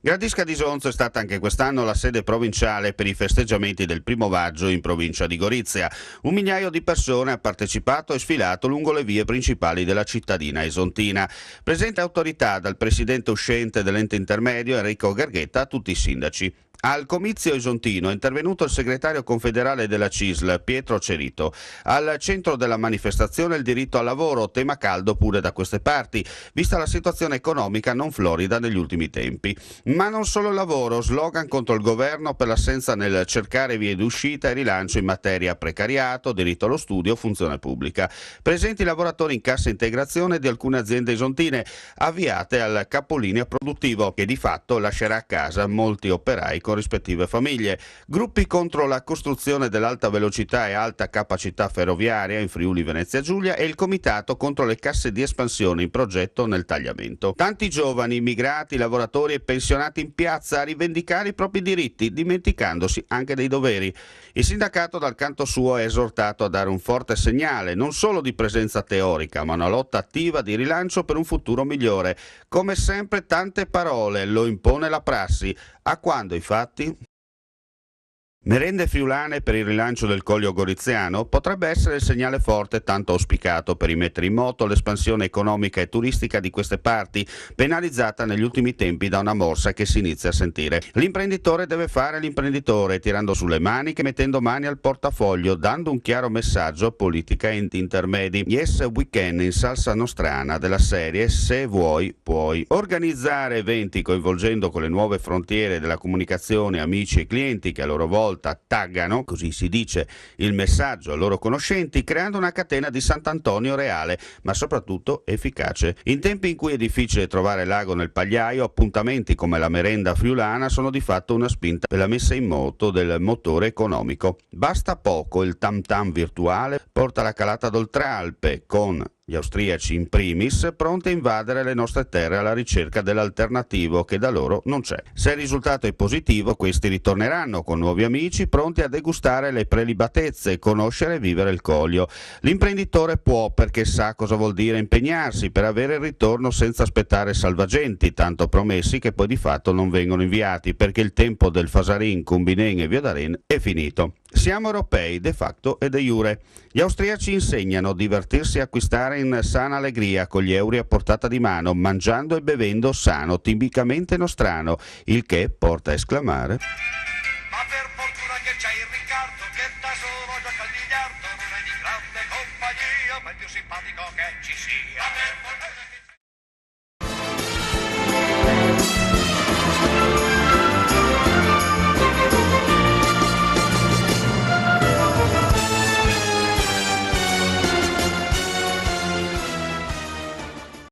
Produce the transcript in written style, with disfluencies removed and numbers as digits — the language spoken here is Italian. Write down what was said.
Gradisca di Sonzo è stata anche quest'anno la sede provinciale per i festeggiamenti del 1° maggio in provincia di Gorizia. 1.000.000 di persone ha partecipato e sfilato lungo le vie principali della cittadina esontina. Presente autorità dal presidente uscente dell'ente intermedio Enrico Garghetta a tutti i sindaci. Al comizio esontino è intervenuto il segretario confederale della CISL, Pietro Cerito. Al centro della manifestazione il diritto al lavoro, tema caldo pure da queste parti, vista la situazione economica non florida negli ultimi tempi. Ma non solo lavoro, slogan contro il governo per l'assenza nel cercare vie d'uscita e rilancio in materia precariato, diritto allo studio, funzione pubblica. Presenti i lavoratori in cassa integrazione di alcune aziende esontine avviate al capolinea produttivo, che di fatto lascerà a casa molti operai con rispettive famiglie. Gruppi contro la costruzione dell'alta velocità e alta capacità ferroviaria in Friuli Venezia Giulia e il comitato contro le casse di espansione in progetto nel tagliamento. Tanti giovani, immigrati, lavoratori e pensionati in piazza a rivendicare i propri diritti, dimenticandosi anche dei doveri. Il sindacato dal canto suo è esortato a dare un forte segnale, non solo di presenza teorica, ma una lotta attiva di rilancio per un futuro migliore. Come sempre tante parole, lo impone la prassi. A quando i fatti? Merende friulane per il rilancio del Collio Goriziano potrebbe essere il segnale forte tanto auspicato per rimettere in moto l'espansione economica e turistica di queste parti, penalizzata negli ultimi tempi da una morsa che si inizia a sentire. L'imprenditore deve fare l'imprenditore, tirando sulle maniche, mettendo mani al portafoglio, dando un chiaro messaggio a politica e enti intermedi. Yes Weekend in salsa nostrana della serie Se vuoi, puoi. Organizzare eventi coinvolgendo con le nuove frontiere della comunicazione amici e clienti che a loro volta taggano, così si dice, il messaggio ai loro conoscenti, creando una catena di Sant'Antonio reale, ma soprattutto efficace. In tempi in cui è difficile trovare l'ago nel pagliaio, appuntamenti come la merenda friulana sono di fatto una spinta per la messa in moto del motore economico. Basta poco, il tam tam virtuale porta la calata d'Oltralpe, con gli austriaci in primis, pronti a invadere le nostre terre alla ricerca dell'alternativo che da loro non c'è. Se il risultato è positivo, questi ritorneranno con nuovi amici pronti a degustare le prelibatezze, conoscere e vivere il Collio. L'imprenditore può, perché sa cosa vuol dire impegnarsi per avere il ritorno senza aspettare salvagenti, tanto promessi che poi di fatto non vengono inviati, perché il tempo del Fasarin, Cumbinen e Viodaren è finito. Siamo europei de facto e de jure. Gli austriaci insegnano a divertirsi e acquistare in sana allegria con gli euro a portata di mano, mangiando e bevendo sano, tipicamente nostrano, il che porta a esclamare: ma per fortuna che c'è il Riccardo che da solo gioca al biliardo, non è di grande compagnia, ma il più simpatico che ci sia.